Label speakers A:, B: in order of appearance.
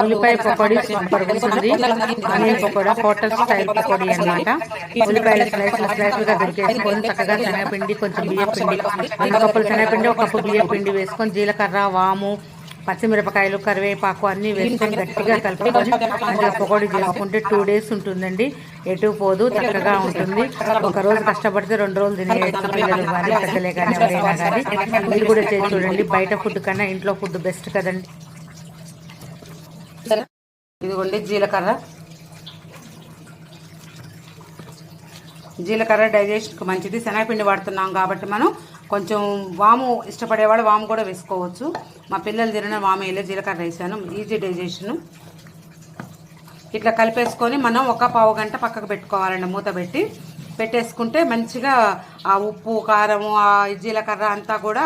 A: ఉల్లిపాయ పకోడీ సూపర్ ఉంటుంది. Onion pakoda hotel style pakodi అన్నమాట. ఉల్లిపాయలు స్లైస్లుగా దొరికేసుకొని చక్కగా శనగపిండి, కొంచెం బియ్యం పిండి, 2 కప్పులు శనగపిండి, 1 కప్పు బియ్యం పిండి వేసుకొని జీలకర్ర, వాము, పచ్చిమిరపకాయలు, కరివేపాకు అన్నీ వేసుకొని గట్టిగా కలుపుకొని అందులో పకోడీ చేసుకుంటే 2 days ఉంటుందండి. ఎటు పోదు, చక్కగా ఉంటుంది. ఒక రోజు కష్టపడితే 2 రోజులు తినేయచ్చు. పిల్లలు కానీ పెద్దలే కానీ ఎవరైనా కానీ మీరు కూడా చేసి చూడండి. బయట ఫుడ్ కన్నా ఇంట్లో ఫుడ్ బెస్ట్ కదండి. ఇదిగోండి జీలకర్ర డైజెషన్కి మంచిది. శనగపిండి వాడుతున్నాం కాబట్టి మనం కొంచెం వాము ఇష్టపడేవాడు వాము కూడా వేసుకోవచ్చు. మా పిల్లలు తిరిగిన వాము వేయలే, జీలకర్ర వేసాను. Easy digestion. ఇట్లా కలిపేసుకొని మనం ఒక పావు గంట పక్కకు పెట్టుకోవాలండి. మూత పెట్టేసుకుంటే మంచిగా ఆ ఉప్పు, కారము, ఆ జీలకర్ర అంతా కూడా